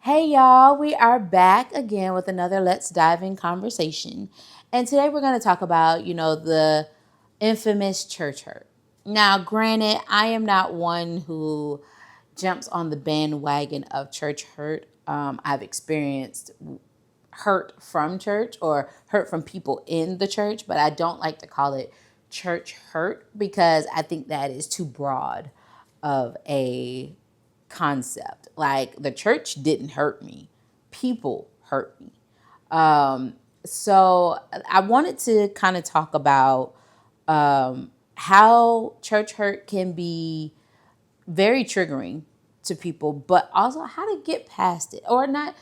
Hey y'all, we are back again with another Let's Dive In conversation. And today we're going to talk about, the infamous church hurt. Now, granted, I am not one who jumps on the bandwagon of church hurt. I've experienced hurt from church or hurt from people in the church, but I don't like to call it church hurt because I think that is too broad of a concept. Like the church didn't hurt me, people hurt me. So I wanted to kind of talk about how church hurt can be very triggering to people, but also how to get past it, or not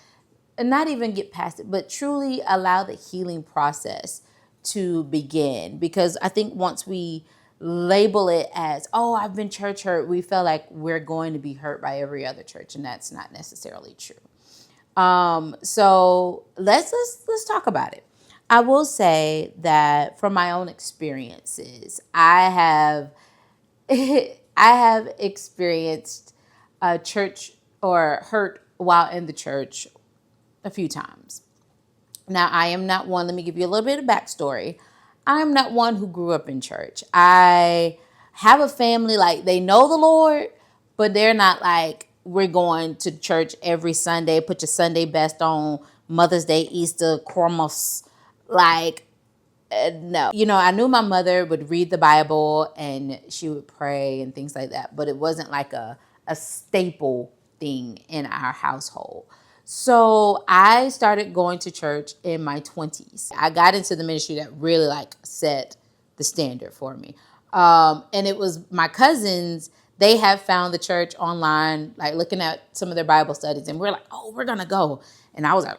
even get past it, but truly allow the healing process to begin. Because I think once we label it as, oh, I've been church hurt, we feel like we're going to be hurt by every other church, and that's not necessarily true. So let's talk about it. I will say that from my own experiences, I have I have experienced a church or hurt while in the church a few times. Now, I am not one, let me give you a little bit of backstory. I'm not one who grew up in church. I have a family, like they know the Lord, but they're not like, we're going to church every Sunday, put your Sunday best on, Mother's Day, Easter, Christmas. Like, no. I knew my mother would read the Bible and she would pray and things like that, but it wasn't like a staple thing in our household. So I started going to church in my 20s. I got into the ministry that really like set the standard for me. And it was my cousins, they have found the church online, like looking at some of their Bible studies, and we're like, oh, we're gonna go. And I was like,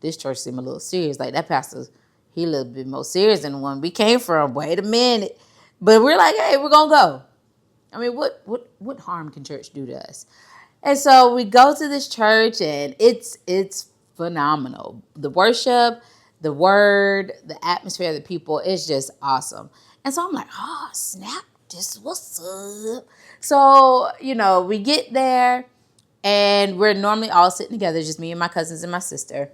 this church seemed a little serious. Like that pastor, he a little bit more serious than the one we came from. Wait a minute. But we're like, hey, we're gonna go. I mean, what harm can church do to us? And so we go to this church and it's phenomenal. The worship, the word, the atmosphere of the people is just awesome. And so I'm like, oh snap, this what's up. So, we get there and we're normally all sitting together, just me and my cousins and my sister.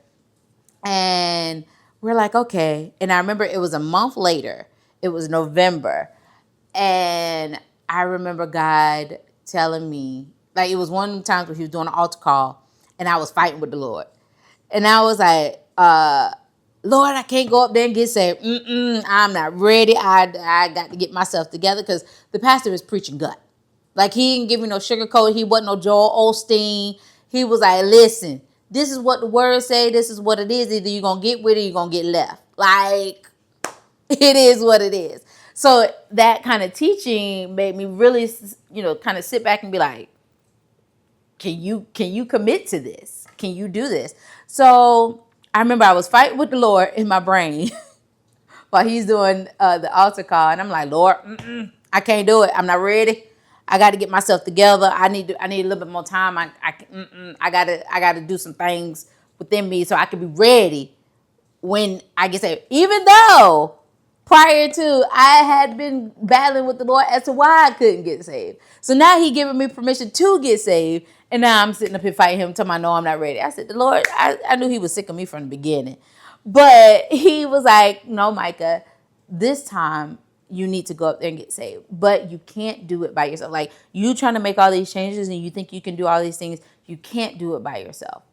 And we're like, okay. And I remember it was a month later. It was November. And I remember God telling me, like it was one of the times where he was doing an altar call and I was fighting with the Lord. And I was like, Lord, I can't go up there and get saved. I'm not ready. I got to get myself together because the pastor was preaching gut. Like he didn't give me no sugarcoat. He wasn't no Joel Osteen. He was like, listen, this is what the word say. This is what it is. Either you're going to get with it or you're going to get left. Like, it is what it is. So that kind of teaching made me really, kind of sit back and be like, can you commit to this? Can you do this? So I remember I was fighting with the Lord in my brain while he's doing the altar call. And I'm like, Lord, I can't do it. I'm not ready. I got to get myself together. I need a little bit more time. I gotta do some things within me so I can be ready when I get saved. Even though prior to I had been battling with the Lord as to why I couldn't get saved. So now he giving me permission to get saved. And now I'm sitting up here fighting him, telling me, no, I'm not ready. I said, the Lord, I knew he was sick of me from the beginning. But he was like, no, Micah, this time you need to go up there and get saved. But you can't do it by yourself. Like you trying to make all these changes and you think you can do all these things. You can't do it by yourself.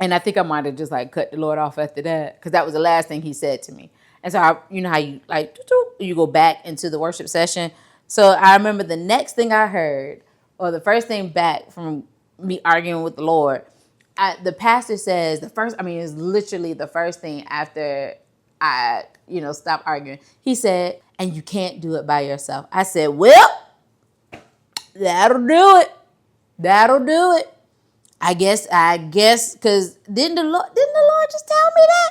And I think I might have just like cut the Lord off after that because that was the last thing he said to me. And so you know how you like you go back into the worship session. So I remember the next thing I heard, or the first thing back from me arguing with the Lord, the pastor says it's literally the first thing after I stopped arguing. He said, "And you can't do it by yourself." I said, "Well, that'll do it. That'll do it." I guess, because didn't the Lord just tell me that?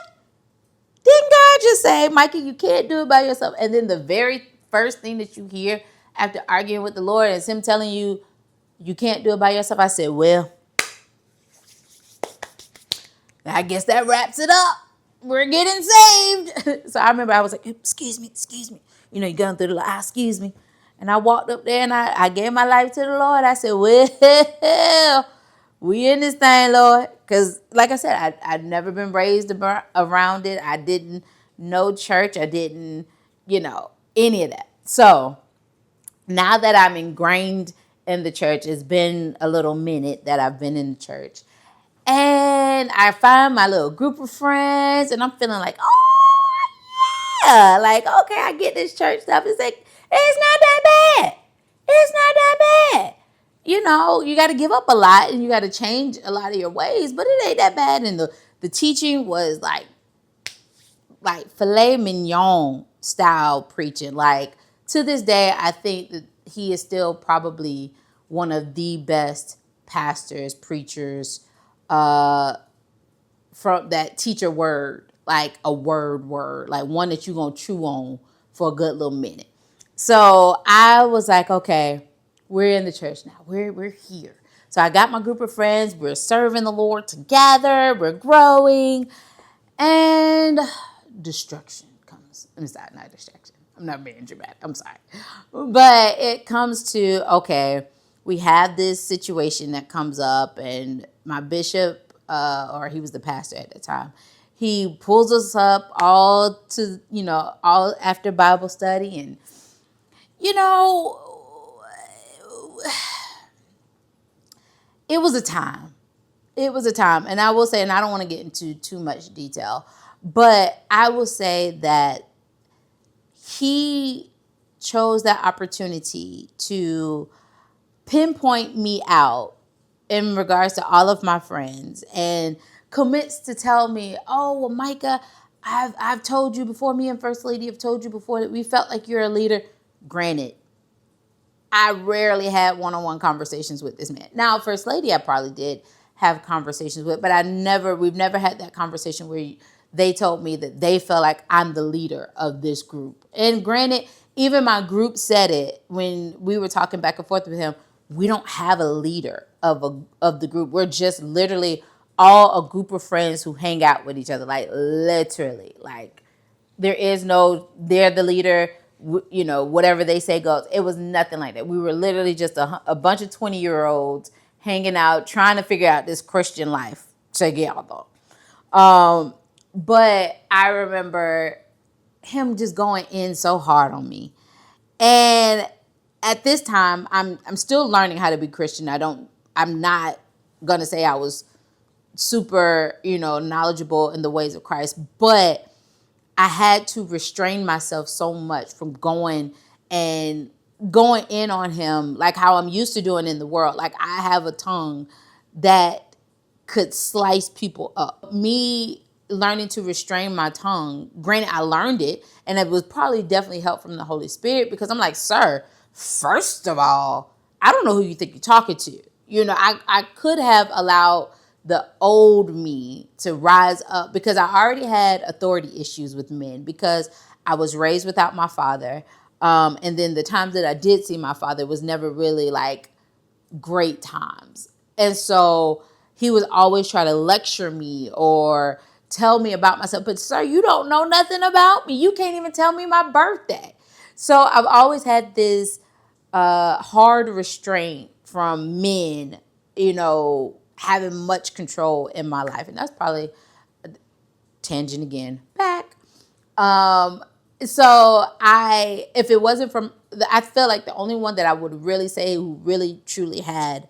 Didn't God just say, Mikey, you can't do it by yourself? And then the very first thing that you hear after arguing with the Lord is him telling you, you can't do it by yourself. I said, well, I guess that wraps it up. We're getting saved. So I remember I was like, excuse me. You're going through the line, excuse me. And I walked up there and I gave my life to the Lord. I said, well, We in this thing, Lord. Because, like I said, I'd never been raised around it. I didn't know church. I didn't, any of that. So now that I'm ingrained in the church, it's been a little minute that I've been in the church. And I find my little group of friends, and I'm feeling like, oh, yeah. Like, okay, I get this church stuff. It's like, it's not that bad. It's not that bad. You got to give up a lot and you got to change a lot of your ways, but it ain't that bad. And the teaching was like filet mignon style preaching. Like, to this day, I think that he is still probably one of the best pastors, preachers, from that teach a word, like a word, like one that you're going to chew on for a good little minute. So I was like, okay, we're in the church now. We're here. So I got my group of friends. We're serving the Lord together. We're growing. And destruction comes. I'm sorry, not distraction. I'm not being dramatic. I'm sorry. But it comes to, okay, we have this situation that comes up, and my bishop, or he was the pastor at the time, he pulls us up all to, all after Bible study. And, you know, it was a time. It was a time. And I will say, and I don't want to get into too much detail, but I will say that he chose that opportunity to pinpoint me out in regards to all of my friends and commits to tell me, oh, well, Micah, I've told you before, me and First Lady have told you before that we felt like you're a leader. Granted, I rarely had one-on-one conversations with this man. Now, First Lady, I probably did have conversations with, but we've never had that conversation where they told me that they felt like I'm the leader of this group. And granted, even my group said it when we were talking back and forth with him. We don't have a leader of the group. We're just literally all a group of friends who hang out with each other, like literally, like there is no, they're the leader, whatever they say goes. It was nothing like that. We were literally just a bunch of 20-year-olds hanging out, trying to figure out this Christian life together. But I remember him just going in so hard on me. And at this time, I'm still learning how to be Christian. I'm not going to say I was super, knowledgeable in the ways of Christ, but I had to restrain myself so much from going in on him like how I'm used to doing in the world. Like, I have a tongue that could slice people up. Me learning to restrain my tongue, granted, I learned it, and it was probably definitely help from the Holy Spirit, because I'm like, sir, first of all, I don't know who you think you're talking to. I could have allowed the old me to rise up, because I already had authority issues with men, because I was raised without my father. And then the times that I did see my father was never really like great times. And so he was always trying to lecture me or tell me about myself. But sir, you don't know nothing about me. You can't even tell me my birthday. So I've always had this hard restraint from men, having much control in my life. And that's probably a tangent again. Back. So if it wasn't from, I feel like the only one that I would really say who really truly had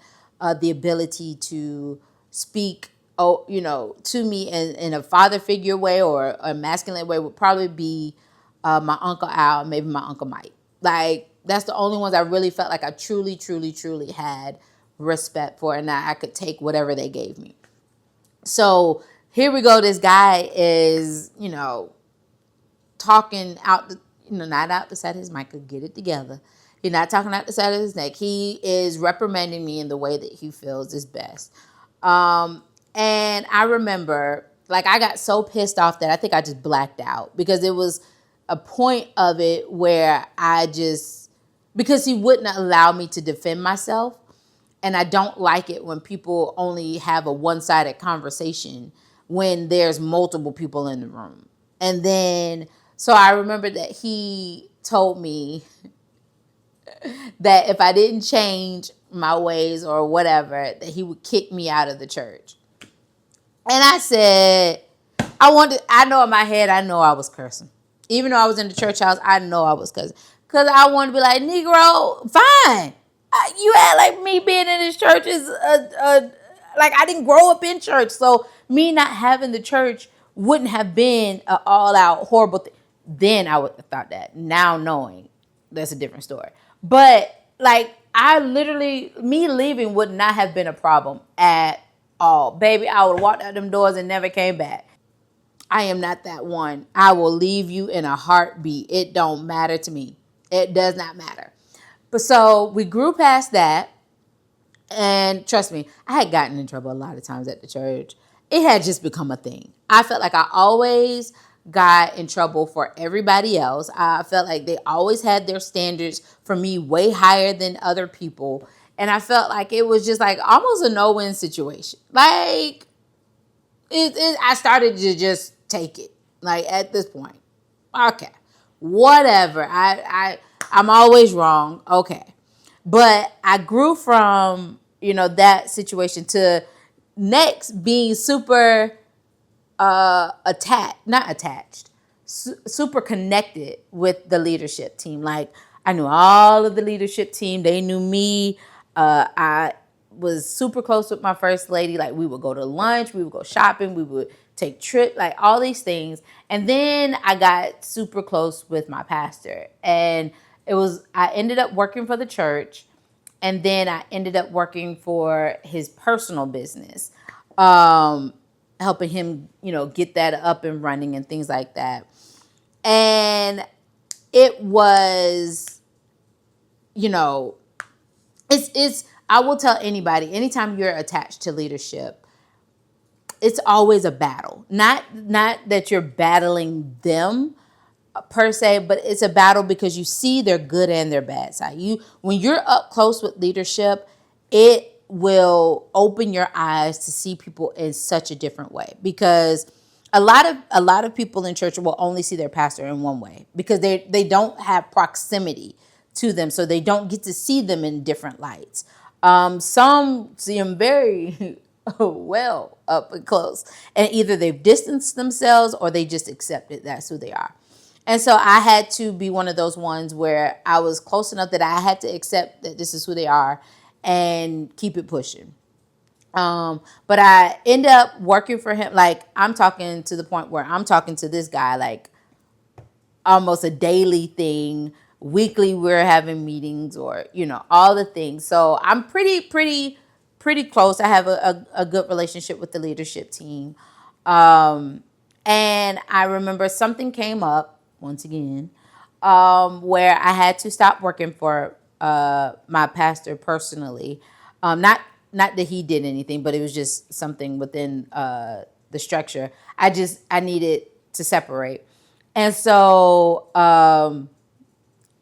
the ability to speak, to me in a father figure way or a masculine way would probably be my Uncle Al, maybe my Uncle Mike. Like, that's the only ones I really felt like I truly, truly, truly had respect for, and that I could take whatever they gave me. So here we go. This guy is, talking out, not out the side of his mic, could get it together. He's not talking out the side of his neck. He is reprimanding me in the way that he feels is best. And I remember, like, I got so pissed off that I think I just blacked out, because it was a point of it where because he wouldn't allow me to defend myself. And I don't like it when people only have a one-sided conversation when there's multiple people in the room. And then, so I remember that he told me, that if I didn't change my ways or whatever, that he would kick me out of the church. And I said, I know in my head, I know I was cursing. Even though I was in the church house, I know I was cursing. Because I wanted to be like, Negro, fine. You act like me being in this church is, like I didn't grow up in church. So me not having the church wouldn't have been an all out horrible thing. Then I would have thought that. Now knowing, that's a different story. But like, I literally, me leaving would not have been a problem at all. Baby, I would have walked out them doors and never came back. I am not that one. I will leave you in a heartbeat. It don't matter to me. It does not matter. But so we grew past that. And trust me, I had gotten in trouble a lot of times at the church. It had just become a thing. I felt like I always got in trouble for everybody else. I felt like they always had their standards for me way higher than other people. And I felt like it was just like almost a no-win situation. Like, I started to just take it. Like at this point, okay, whatever. I'm always wrong. Okay, but I grew from that situation to next being super not attached, super connected with the leadership team. Like I knew all of the leadership team. They knew me. I was super close with my first lady. Like we would go to lunch, we would go shopping, we would take trips, like all these things. And then I got super close with my pastor. And I ended up working for the church. And then I ended up working for his personal business, helping him, get that up and running and things like that. And it was, it's I will tell anybody, anytime you're attached to leadership, it's always a battle. Not that you're battling them per se, but it's a battle because you see their good and their bad side. When you're up close with leadership, it will open your eyes to see people in such a different way, because a lot of people in church will only see their pastor in one way because they don't have proximity to them, so they don't get to see them in different lights. Some see them very well up and close, and either they've distanced themselves or they just accepted that's who they are. And so I had to be one of those ones where I was close enough that I had to accept that this is who they are and keep it pushing. But I end up working for him. Like I'm talking to the point where I'm talking to this guy like almost a daily thing. Weekly, we're having meetings or, all the things. So I'm pretty close. I have a good relationship with the leadership team. And I remember something came up once again, where I had to stop working for my pastor personally. Not that he did anything, but it was just something within the structure. I needed to separate. And so,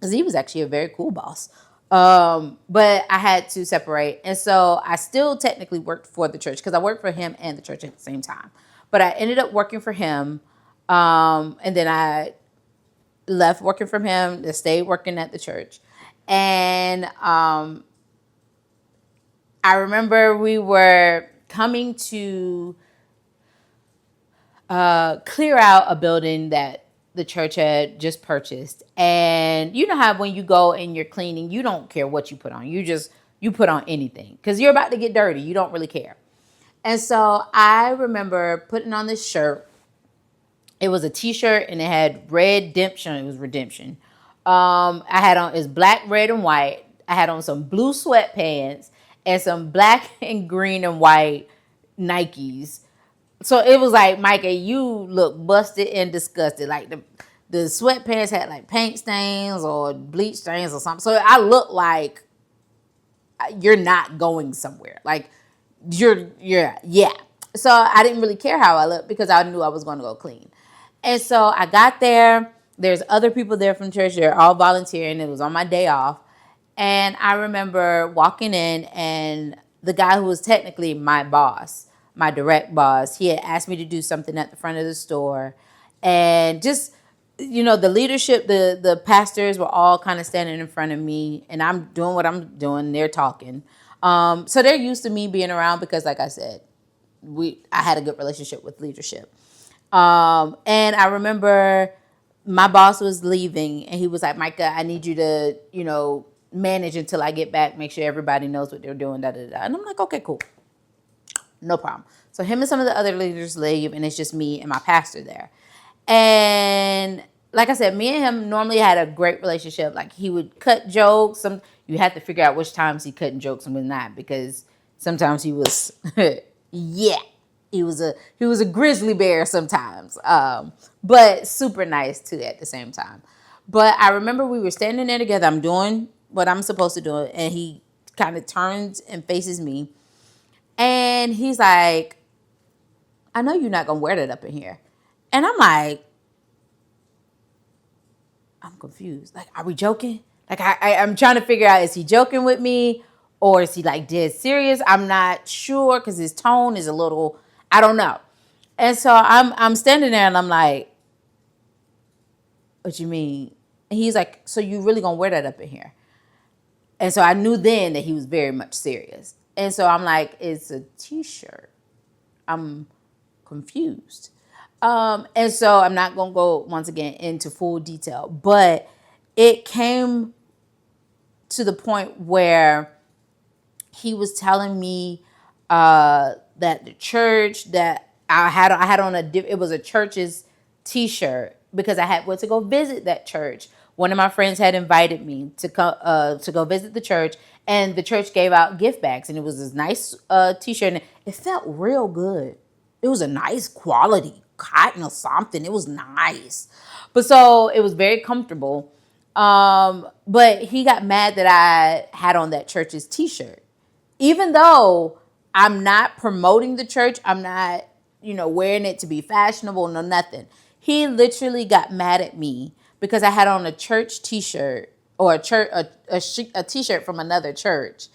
because he was actually a very cool boss. But I had to separate. And so I still technically worked for the church because I worked for him and the church at the same time. But I ended up working for him. And then I left working from him to stay working at the church. And I remember we were coming to clear out a building that the church had just purchased. And you know how when you go and you're cleaning, you don't care what you put on. You put on anything because you're about to get dirty. You don't really care. And so I remember putting on this shirt. It was a t-shirt and it had redemption. It was redemption. I had on, it's black, red, and white. I had on some blue sweatpants and some black and green and white Nikes. So it was like, Micah, you look busted and disgusted. Like the sweatpants had like paint stains or bleach stains or something. So I looked like you're not going somewhere. Like yeah. So I didn't really care how I looked because I knew I was going to go clean. And so I got there. There's other people there from church. They're all volunteering. It was on my day off. And I remember walking in, and the guy who was technically my boss, my direct boss, he had asked me to do something at the front of the store. And just the leadership, the pastors were all kind of standing in front of me, and I'm doing what I'm doing. They're talking. So they're used to me being around because, like I said, I had a good relationship with leadership. And I remember my boss was leaving, and he was like, "Micah, I need you to, manage until I get back. Make sure everybody knows what they're doing." Da da da. And I'm like, "Okay, cool, no problem." So him and some of the other leaders leave, and it's just me and my pastor there. And like I said, me and him normally had a great relationship. Like, he would cut jokes. You had to figure out which times he cutting jokes and when not, because sometimes he was, yeah, he was a grizzly bear sometimes, but super nice too at the same time. But I remember we were standing there together. I'm doing what I'm supposed to do, and he kind of turns and faces me, and he's like, "I know you're not gonna wear that up in here." And I'm like, I'm confused. Like, are we joking? Like, I'm trying to figure out, is he joking with me, or is he like dead serious? I'm not sure, because his tone is a little, I don't know. And so I'm standing there, and I'm like, "What you mean?" And he's like, "So you really gonna wear that up in here?" And so I knew then that he was very much serious. And so I'm like, "It's a t-shirt." I'm confused. And so I'm not going to go once again into full detail, but it came to the point where he was telling me that the church that I had on it was a church's t-shirt, because I had went to go visit that church. One of my friends had invited me to go visit the church, and the church gave out gift bags, and it was this nice t-shirt, and it felt real good. It was a nice quality cotton or something. It was nice, but so it was very comfortable. But he got mad that I had on that church's t-shirt, even though I'm not promoting the church. I'm not, wearing it to be fashionable, no nothing. He literally got mad at me because I had on a church t-shirt, or a t-shirt from another church.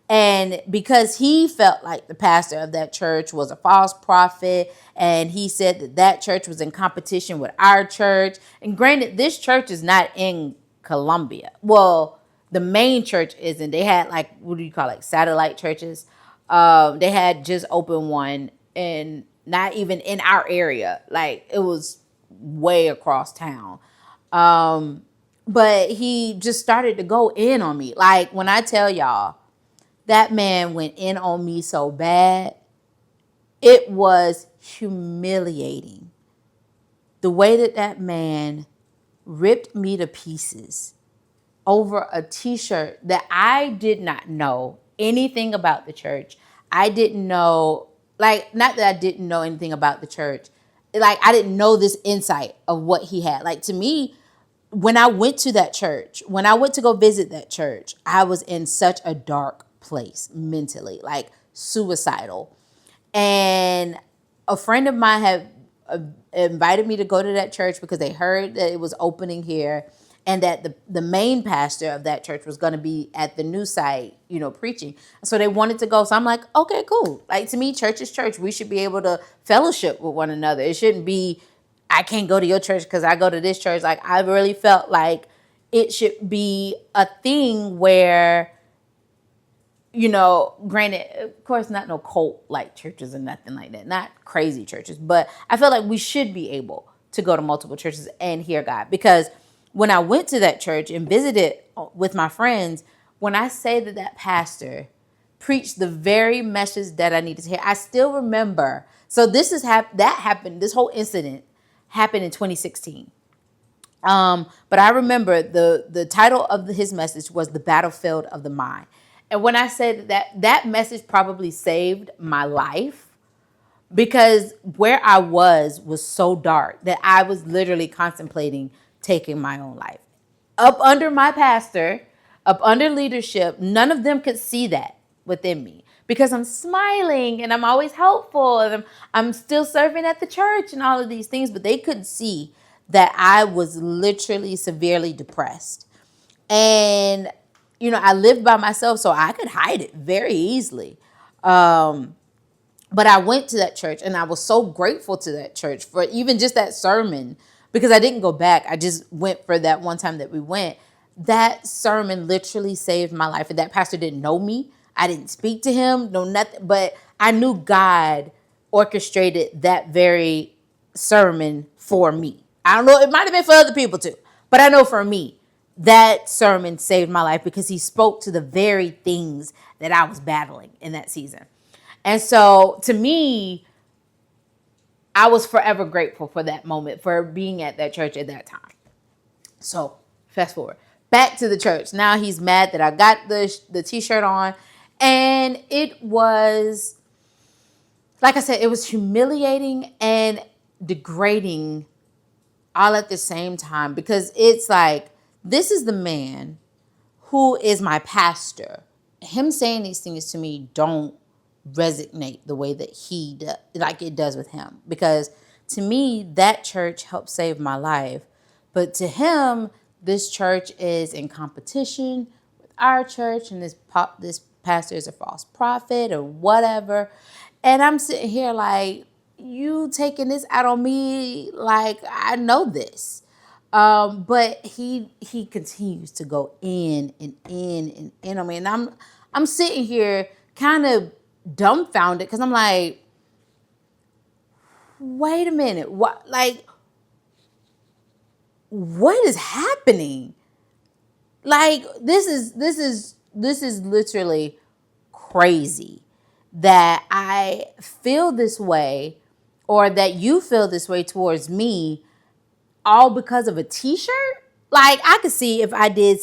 And because he felt like the pastor of that church was a false prophet, and he said that that church was in competition with our church. And granted, this church is not in Columbia. Well, the main church isn't. They had, like, what do you call it, satellite churches. They had just opened one, and not even in our area. Like, it was way across town. But he just started to go in on me. Like, when I tell y'all, that man went in on me so bad, it was humiliating. The way that that man ripped me to pieces over a t-shirt that I did not know anything about the church. I didn't know, like, not that I didn't know anything about the church. Like, I didn't know this insight of what he had. Like, to me, when I went to that church, when I went to go visit that church, I was in such a dark place mentally, like suicidal. And a friend of mine had invited me to go to that church because they heard that it was opening here, and that the main pastor of that church was going to be at the new site, preaching. So they wanted to go. So I'm like, okay, cool. Like, to me, church is church. We should be able to fellowship with one another. It shouldn't be, I can't go to your church because I go to this church. Like, I really felt like it should be a thing where, granted, of course, not no cult like churches and nothing like that, not crazy churches, but I feel like we should be able to go to multiple churches and hear God. Because when I went to that church and visited with my friends, when I say that that pastor preached the very message that I needed to hear, I still remember. So this is that happened. This whole incident happened in 2016. But I remember the title of his message was "The Battlefield of the Mind." And when I said that message probably saved my life, because where I was so dark that I was literally contemplating taking my own life. Up under my pastor, up under leadership, none of them could see that within me, because I'm smiling and I'm always helpful, and I'm still serving at the church and all of these things, but they couldn't see that I was literally severely depressed. And, I lived by myself, so I could hide it very easily. But I went to that church, and I was so grateful to that church for even just that sermon, because I didn't go back. I just went for that one time that we went. That sermon literally saved my life. And that pastor didn't know me. I didn't speak to him, no nothing. But I knew God orchestrated that very sermon for me. I don't know, it might have been for other people too. But I know for me, that sermon saved my life because he spoke to the very things that I was battling in that season. And so to me, I was forever grateful for that moment, for being at that church at that time. So fast forward back to the church. Now he's mad that I got the t-shirt on. And it was, like I said, it was humiliating and degrading all at the same time, because it's like, this is the man who is my pastor. Him saying these things to me don't resonate the way that he does, like it does with him. Because to me, that church helped save my life. But to him, this church is in competition with our church, and this pastor is a false prophet or whatever. And I'm sitting here like, you taking this out on me like I know this. But he continues to go in and in and in on me. And I'm sitting here kind of dumbfounded, because I'm like, wait a minute, what is happening? Like, this is literally crazy that I feel this way, or that you feel this way towards me, all because of a t-shirt. Like, I could see if I did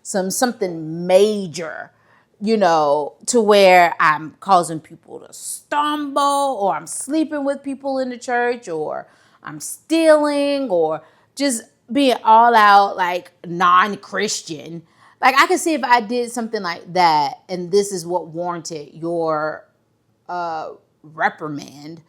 something major, to where I'm causing people to stumble, or I'm sleeping with people in the church, or I'm stealing, or just being all out like non-Christian. Like, I could see if I did something like that, and this is what warranted your reprimand.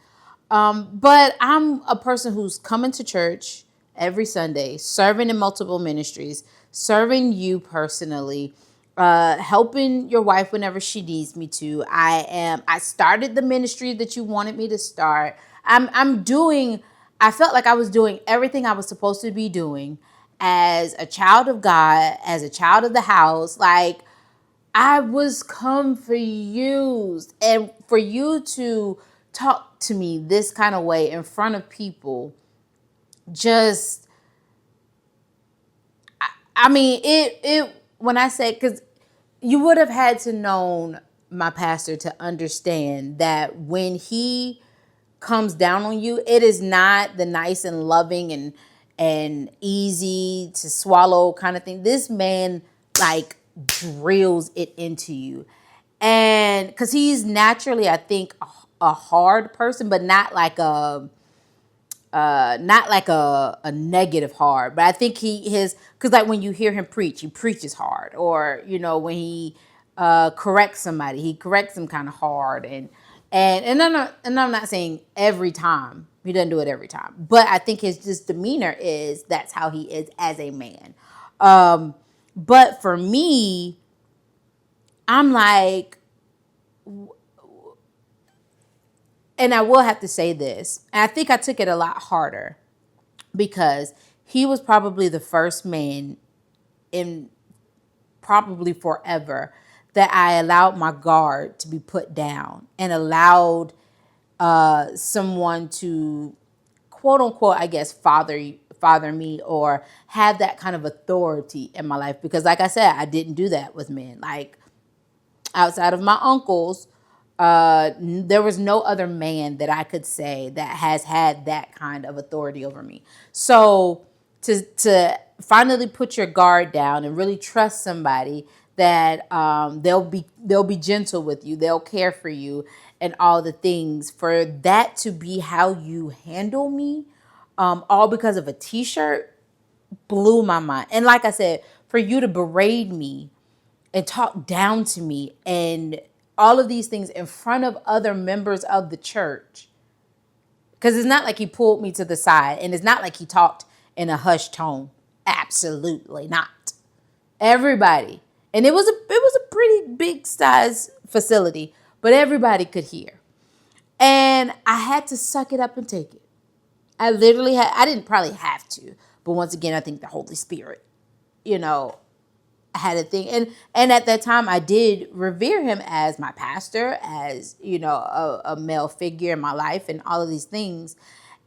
But I'm a person who's coming to church every Sunday, serving in multiple ministries, serving you personally, helping your wife whenever she needs me to. I started the ministry that you wanted me to start. I felt like I was doing everything I was supposed to be doing as a child of God, as a child of the house. Like, I was confused. And for you to talk to me this kind of way in front of people, just, I mean, when I say, because you would have had to known my pastor to understand that when he comes down on you, it is not the nice and loving and easy to swallow kind of thing. This man, like, drills it into you. And because he's naturally, I think, a hard person, but not like a negative hard. But I think because like when you hear him preach, he preaches hard. Or, when he corrects somebody, he corrects them kind of hard. And I'm not saying every time. He doesn't do it every time. But I think his just demeanor that's how he is as a man. But for me, I'm like, and I will have to say this, and I think I took it a lot harder, because he was probably the first man in probably forever that I allowed my guard to be put down, and allowed someone to, quote unquote, I guess, father me, or have that kind of authority in my life. Because like I said, I didn't do that with men. Like, outside of my uncles, there was no other man that I could say that has had that kind of authority over me. So to finally put your guard down and really trust somebody that they'll be gentle with you, they'll care for you, and all the things, for that to be how you handle me, all because of a t-shirt, blew my mind. And like I said, for you to berate me and talk down to me and all of these things in front of other members of the church. Because it's not like he pulled me to the side, and it's not like he talked in a hushed tone. Absolutely not. Everybody. And it was a pretty big size facility, but everybody could hear. And I had to suck it up and take it. I literally had, I didn't probably have to, but once again, I think the Holy Spirit, you know, had a thing. And at that time, I did revere him as my pastor, as, you know, a male figure in my life and all of these things.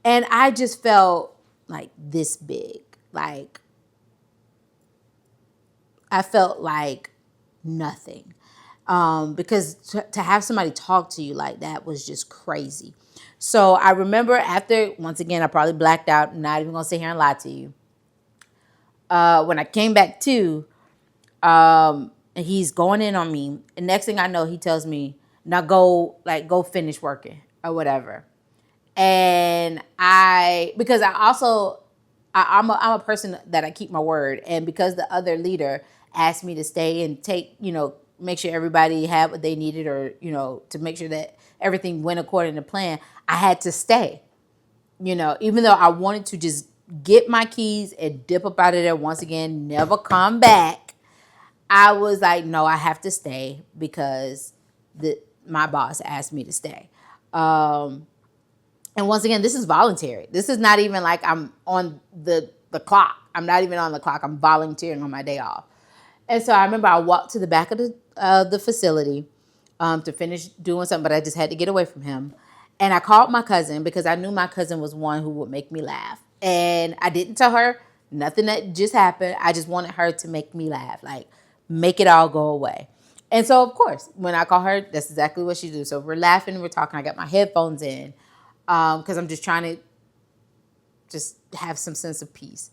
And I just felt like this big. Like, I felt like nothing. Because to have somebody talk to you like that was just crazy. So I remember after, once again, I probably blacked out, not even gonna sit here and lie to you. When I came back to, and he's going in on me, and next thing I know, he tells me, now go finish working or whatever. And because I also, I'm a person that I keep my word. And because the other leader asked me to stay and take, you know, make sure everybody had what they needed, or, you know, to make sure that everything went according to plan, I had to stay, you know, even though I wanted to just get my keys and dip up out of there once again, never come back. I was like, no, I have to stay because my boss asked me to stay. And once again, this is voluntary. This is not even like I'm on the clock. I'm not even on the clock. I'm volunteering on my day off. And so I remember I walked to the back of the facility to finish doing something, but I just had to get away from him. And I called my cousin because I knew my cousin was one who would make me laugh. And I didn't tell her nothing that just happened. I just wanted her to make me laugh, like make it all go away. And so, of course, when I call her, that's exactly what she do. So we're laughing, we're talking. I got my headphones in because I'm just trying to just have some sense of peace.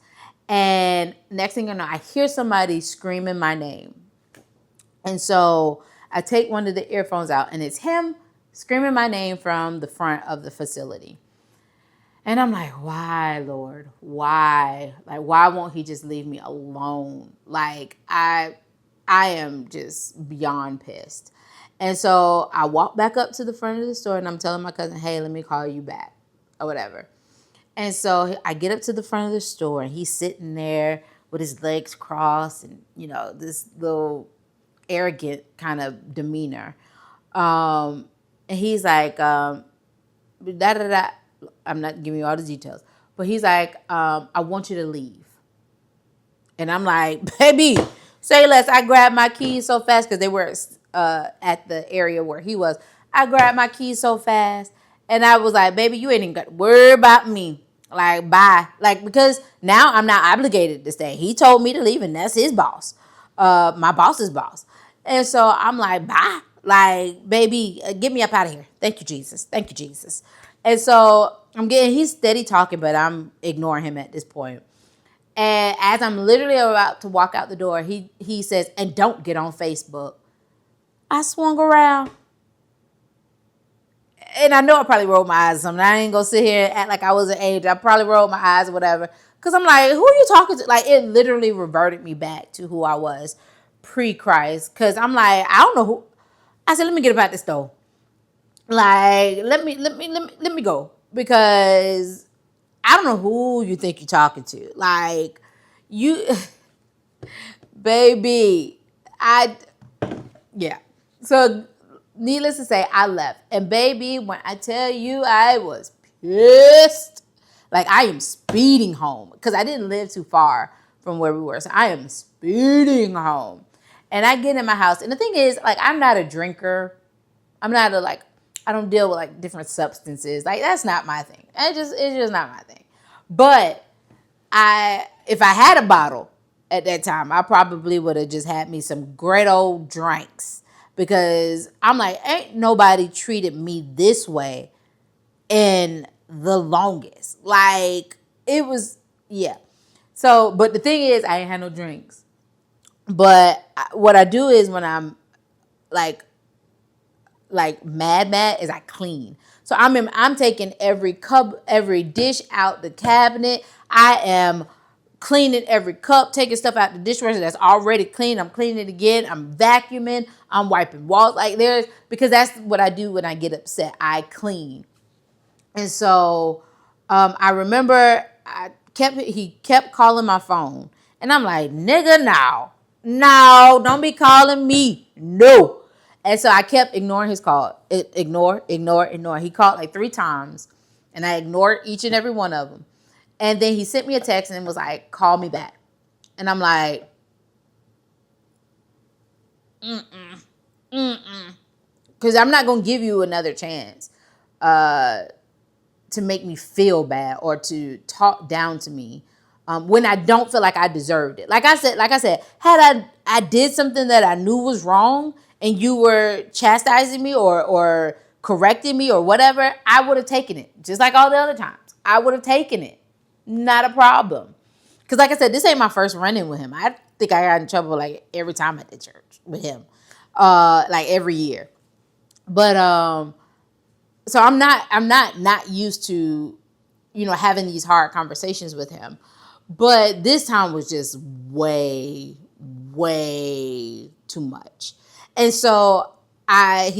And next thing you know, I hear somebody screaming my name. And so I take one of the earphones out, and it's him screaming my name from the front of the facility. And I'm like, why, Lord? Why? Like, why won't he just leave me alone? Like, I am just beyond pissed. And so I walk back up to the front of the store, and I'm telling my cousin, hey, let me call you back or whatever. And so I get up to the front of the store, and he's sitting there with his legs crossed and, you know, this little arrogant kind of demeanor. And he's like, da da da. I'm not giving you all the details, but he's like, I want you to leave. And I'm like, baby, say less. I grabbed my keys so fast because they were at the area where he was. I grabbed my keys so fast. And I was like, baby, you ain't even got to worry about me. Like, bye. Like, because now I'm not obligated to stay. He told me to leave, and that's his boss. My boss's boss. And so I'm like, bye. Like, baby, get me up out of here. Thank you, Jesus. Thank you, Jesus. And so he's steady talking, but I'm ignoring him at this point. And as I'm literally about to walk out the door, he says, and don't get on Facebook. I swung around. And I know I probably rolled my eyes or something. I ain't gonna sit here and act like I was an angel. I probably rolled my eyes or whatever. Because I'm like, who are you talking to? Like, it literally reverted me back to who I was pre-Christ. Because I'm like, I don't know who. I said, let me get about this though. Like, let me go. Because I don't know who you think you're talking to. Like, you, baby, yeah. So, needless to say, I left. And baby, when I tell you I was pissed, like I am speeding home because I didn't live too far from where we were. So I am speeding home. And I get in my house. And the thing is, like, I'm not a drinker. I'm not I don't deal with like different substances. Like, that's not my thing. It's just not my thing. But if I had a bottle at that time, I probably would have just had me some great old drinks. Because I'm like, ain't nobody treated me this way in the longest. Like, it was, yeah. So, but the thing is, I ain't had no drinks. But what I do is when I'm like mad is I clean. So I'm taking every cup, every dish out the cabinet. I am cleaning every cup, taking stuff out the dishwasher that's already clean. I'm cleaning it again. I'm vacuuming. I'm wiping walls. Like, because that's what I do when I get upset. I clean. And so I remember he kept calling my phone. And I'm like, nigga, no, don't be calling me. No. And so I kept ignoring his call. Ignore. He called like 3 times. And I ignored each and every one of them. And then he sent me a text and was like, call me back. And I'm like, because I'm not going to give you another chance to make me feel bad or to talk down to me when I don't feel like I deserved it. Like I said, had I did something that I knew was wrong and you were chastising me or correcting me or whatever, I would have taken it. Just like all the other times. I would have taken it. Not a problem. Because like I said, this ain't my first run-in with him. I think I got in trouble like every time at the church with him. Like every year. But so I'm not used to, having these hard conversations with him. But this time was just way, way too much. And so he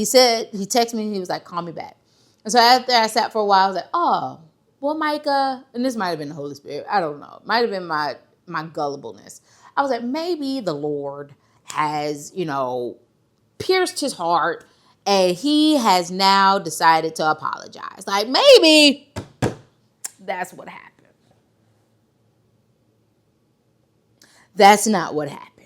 texted me and he was like, call me back. And so after I sat for a while, I was like, oh, well, Micah, and this might have been the Holy Spirit. I don't know. It might have been my gullibleness. I was like, maybe the Lord has, pierced his heart and he has now decided to apologize. Like, maybe that's what happened. That's not what happened.